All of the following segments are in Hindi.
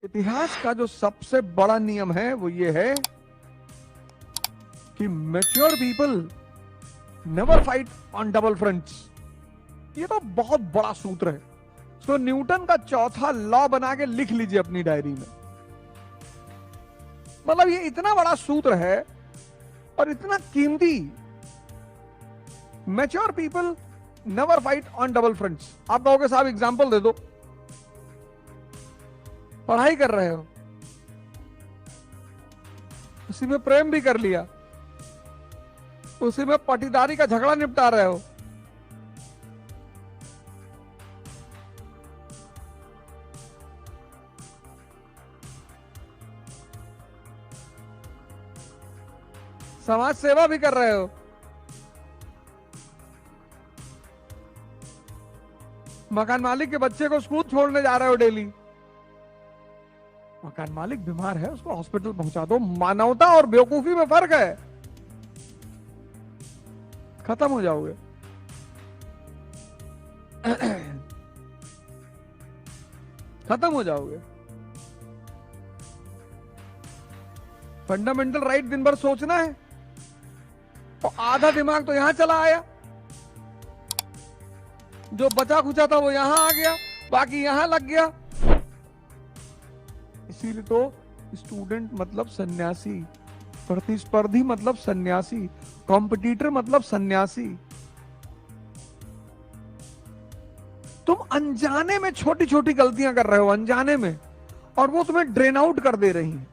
इतिहास का जो सबसे बड़ा नियम है वो ये है कि mature people never fight on double fronts. ये तो बहुत बड़ा सूत्र है। तो न्यूटन का चौथा लॉ बना के लिख लीजिए अपनी डायरी में। मतलब ये इतना बड़ा सूत्र है और इतना कीमती। Mature people never fight on double fronts. आप कहोगे साहब एग्जांपल दे दो। पढ़ाई कर रहे हो, उसी में प्रेम भी कर लिया, उसी में पटीदारी का झगड़ा निपटा रहे हो, समाज सेवा भी कर रहे हो, मकान मालिक के बच्चे को स्कूल छोड़ने जा रहे हो डेली, मकान मालिक बीमार है उसको हॉस्पिटल पहुंचा दो। मानवता और बेवकूफी में फर्क है। खत्म हो जाओगे। खत्म हो जाओगे। फंडामेंटल राइट दिन भर सोचना है और आधा दिमाग तो यहां चला आया, जो बचा खुचा था वो यहां आ गया, बाकी यहां लग गया। इसीलिए तो स्टूडेंट मतलब सन्यासी, प्रतिस्पर्धी मतलब सन्यासी, कॉम्पिटिटर मतलब सन्यासी। तुम अनजाने में छोटी छोटी गलतियां कर रहे हो, अनजाने में, और वो तुम्हें ड्रेन आउट कर दे रही हैं।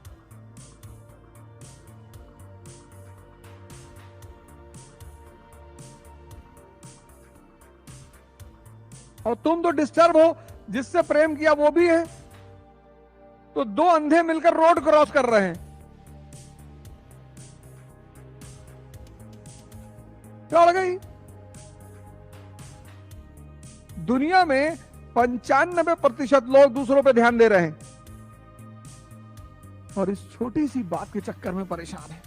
और तुम तो डिस्टर्ब हो, जिससे प्रेम किया वो भी है, तो दो अंधे मिलकर रोड क्रॉस कर रहे हैं। चढ़ गई। दुनिया में 95% लोग दूसरों पे ध्यान दे रहे हैं और इस छोटी सी बात के चक्कर में परेशान है।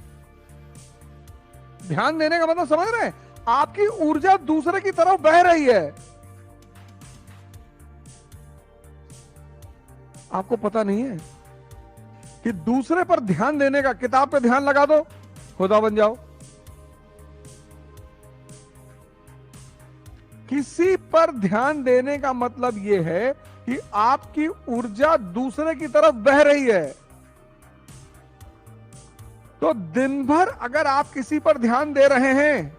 ध्यान देने का मतलब समझ रहे हैं? आपकी ऊर्जा दूसरे की तरफ बह रही है, आपको पता नहीं है कि दूसरे पर ध्यान देने का, किताब पे ध्यान लगा दो, खुदा बन जाओ। किसी पर ध्यान देने का मतलब यह है कि आपकी ऊर्जा दूसरे की तरफ बह रही है। तो दिन भर अगर आप किसी पर ध्यान दे रहे हैं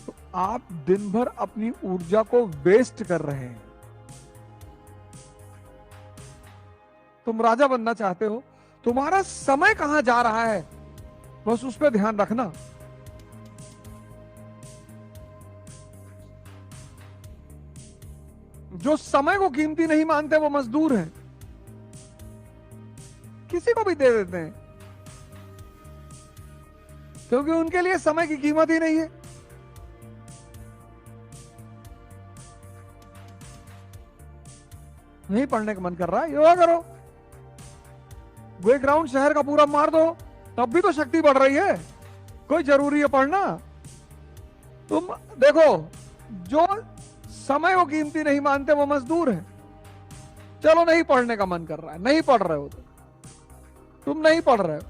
तो आप दिन भर अपनी ऊर्जा को वेस्ट कर रहे हैं। तुम राजा बनना चाहते हो, तुम्हारा समय कहां जा रहा है बस उस पर ध्यान रखना। जो समय को कीमती नहीं मानते वो मजदूर हैं, किसी को भी दे देते हैं क्योंकि उनके लिए समय की कीमत ही नहीं है। नहीं पढ़ने का मन कर रहा है, योगा करो, वो एक राउंड शहर का पूरा मार दो, तब भी तो शक्ति बढ़ रही है। कोई जरूरी है पढ़ना? तुम देखो, जो समय को कीमती नहीं मानते वो मजदूर है। चलो नहीं पढ़ने का मन कर रहा है, नहीं पढ़ रहे हो, तो तुम नहीं पढ़ रहे हो,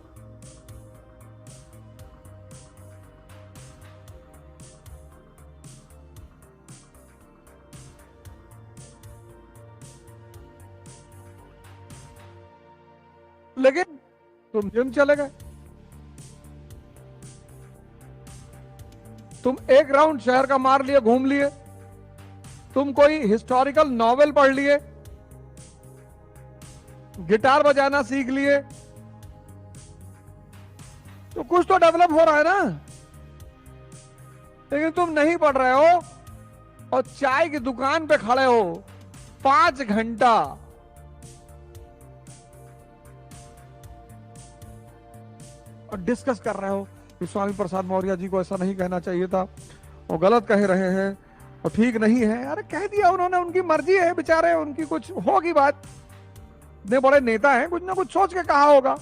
लेकिन तुम जिम चले गए, तुम एक राउंड शहर का मार लिए, घूम लिए, तुम कोई हिस्टोरिकल नॉवेल पढ़ लिए, गिटार बजाना सीख लिए, तो कुछ तो डेवलप हो रहा है ना। लेकिन तुम नहीं पढ़ रहे हो और चाय की दुकान पे खड़े हो 5 घंटा, और डिस्कस कर रहे हो कि स्वामी प्रसाद मौर्य जी को ऐसा नहीं कहना चाहिए था, वो गलत कह रहे हैं और ठीक नहीं है। अरे कह दिया उन्होंने, उनकी मर्जी है बेचारे, उनकी कुछ होगी बात, इतने बड़े नेता हैं, कुछ ना कुछ सोच के कहा होगा।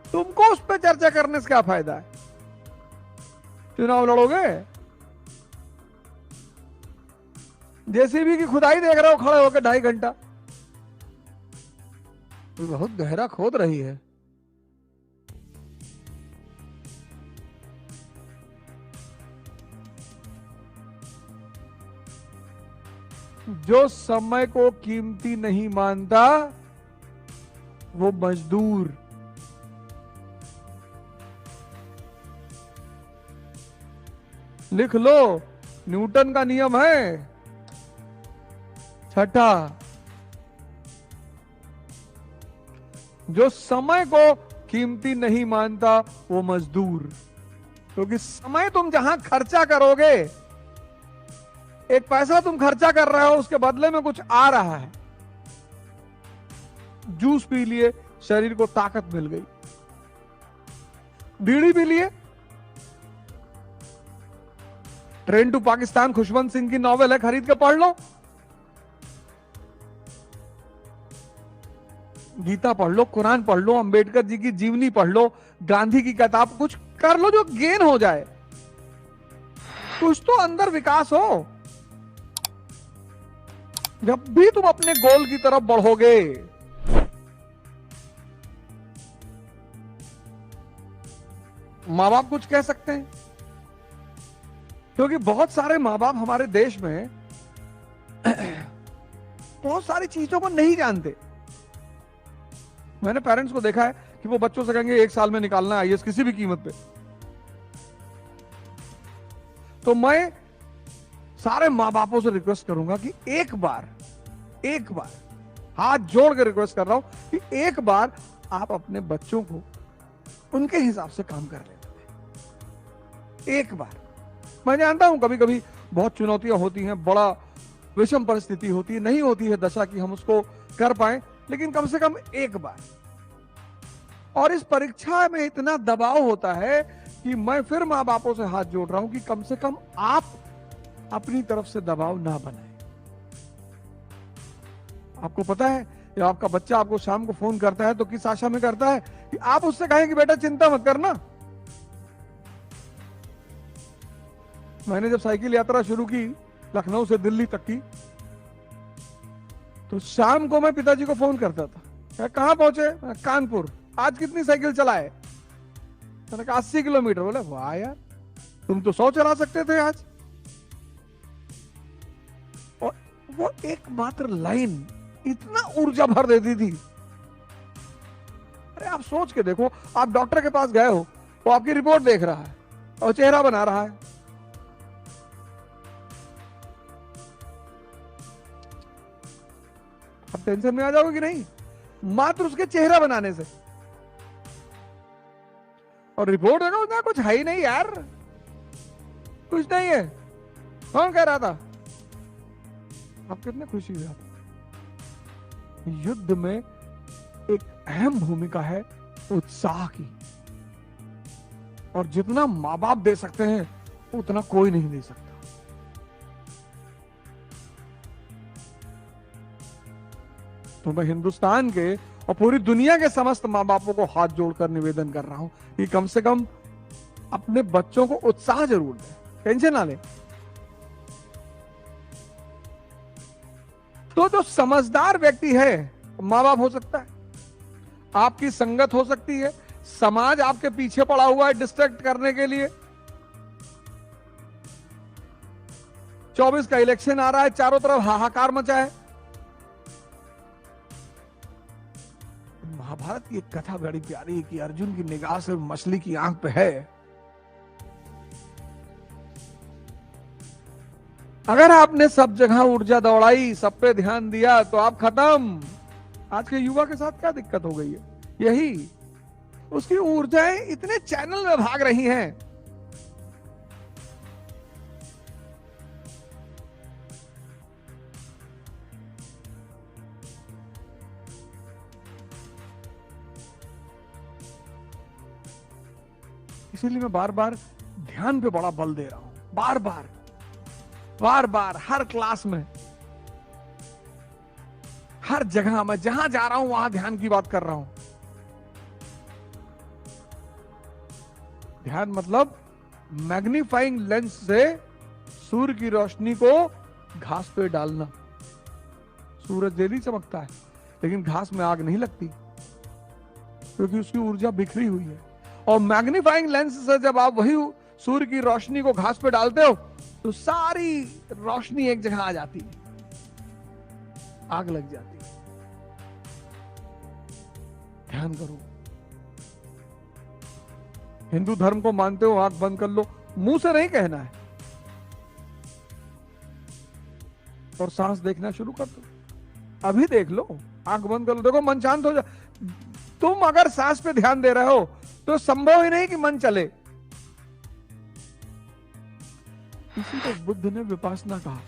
तुमको उस पर चर्चा करने से क्या फायदा है? चुनाव लड़ोगे? जेसीबी की खुदाई देख रहे हो खड़े होकर 2.5 घंटा। बहुत गहरा खोद रही है। जो समय को कीमती नहीं मानता वो मजदूर। लिख लो, न्यूटन का नियम है छठा, जो समय को कीमती नहीं मानता वो मजदूर। क्योंकि समय तुम जहां खर्चा करोगे, एक पैसा तुम खर्चा कर रहे हो, उसके बदले में कुछ आ रहा है। जूस पी लिए, शरीर को ताकत मिल गई। बीड़ी पी लिए, ट्रेन टू पाकिस्तान खुशवंत सिंह की नॉवेल है, खरीद के पढ़ लो। गीता पढ़ लो, कुरान पढ़ लो, अंबेडकर जी की जीवनी पढ़ लो, गांधी की किताब, कुछ कर लो जो गेन हो जाए। कुछ तो अंदर विकास हो। जब भी तुम अपने गोल की तरफ बढ़ोगे, मां बाप कुछ कह सकते हैं, क्योंकि बहुत सारे मां बाप हमारे देश में बहुत सारी चीजों को नहीं जानते। मैंने पेरेंट्स को देखा है कि वो बच्चों से कहेंगे 1 साल में निकालना है आईएएस किसी भी कीमत पे। तो मैं सारे मां बापों से रिक्वेस्ट करूंगा कि एक बार हाथ जोड़ के रिक्वेस्ट कर रहा हूं कि एक बार आप अपने बच्चों को उनके हिसाब से काम कर लेते हैं। एक बार। मैं जानता हूं कभी कभी बहुत चुनौतियां होती हैं, बड़ा विषम परिस्थिति होती है, नहीं होती है दशा कि हम उसको कर पाए, लेकिन कम से कम एक बार। और इस परीक्षा में इतना दबाव होता है कि मैं फिर मां बापों से हाथ जोड़ रहा हूं कि कम से कम आप अपनी तरफ से दबाव ना बनाए। आपको पता है, जब आपका बच्चा आपको शाम को फोन करता है तो किस आशा में करता है कि आप उससे कहें कि बेटा चिंता मत करना। मैंने जब साइकिल यात्रा शुरू की लखनऊ से दिल्ली तक की, तो शाम को मैं पिताजी को फोन करता था, कहां पहुंचे? कानपुर। आज कितनी साइकिल चलाए? मैंने कहा 80 किलोमीटर। बोले वाह यार, तुम तो 100 चला सकते थे आज। और वो एकमात्र लाइन इतना ऊर्जा भर देती थी। अरे आप सोच के देखो, आप डॉक्टर के पास गए हो, वो आपकी रिपोर्ट देख रहा है और चेहरा बना रहा है। अब टेंशन में आ जाओगे कि नहीं? मात्र उसके चेहरा बनाने से। और रिपोर्ट है ना, कुछ है ही नहीं यार, कुछ नहीं है। कौन कह रहा था? आप कितने खुशी हुए। युद्ध में एक अहम भूमिका है उत्साह की, और जितना मां बाप दे सकते हैं उतना कोई नहीं दे सकता। तो मैं हिंदुस्तान के और पूरी दुनिया के समस्त मां बापों को हाथ जोड़कर निवेदन कर रहा हूं कि कम से कम अपने बच्चों को उत्साह जरूर दें, टेंशन ना लें। तो जो समझदार व्यक्ति है मां बाप हो सकता है, आपकी संगत हो सकती है, समाज आपके पीछे पड़ा हुआ है डिस्ट्रैक्ट करने के लिए। 24 का इलेक्शन आ रहा है, चारों तरफ हाहाकार मचा है। महाभारत की एक कथा बड़ी प्यारी है कि अर्जुन की निगाह से मछली की आंख पे है। अगर आपने सब जगह ऊर्जा दौड़ाई, सब पे ध्यान दिया, तो आप खत्म। आज के युवा के साथ क्या दिक्कत हो गई है? यही, उसकी ऊर्जाएं इतने चैनल में भाग रही हैं। इसीलिए मैं बार बार ध्यान पे बड़ा बल दे रहा हूं। बार बार हर क्लास में, हर जगह, मैं जहां जा रहा हूं वहां ध्यान की बात कर रहा हूं। ध्यान मतलब मैग्नीफाइंग लेंस से सूर्य की रोशनी को घास पे डालना। सूरज डेली चमकता है, लेकिन घास में आग नहीं लगती। क्योंकि उसकी ऊर्जा बिखरी हुई है। और मैग्नीफाइंग लेंस से जब आप वही सूर्य की रोशनी को घास पे डालते हो तो सारी रोशनी एक जगह आ जाती है, आग लग जाती है। ध्यान करो, हिंदू धर्म को मानते हो, आंख बंद कर लो, मुंह से नहीं कहना है, और सांस देखना शुरू कर दो। अभी देख लो, आंख बंद कर लो, देखो मन शांत हो जाए। तुम अगर सांस पे ध्यान दे रहे हो तो संभव ही नहीं कि मन चले। इसी को बुद्ध ने विपासना कहा।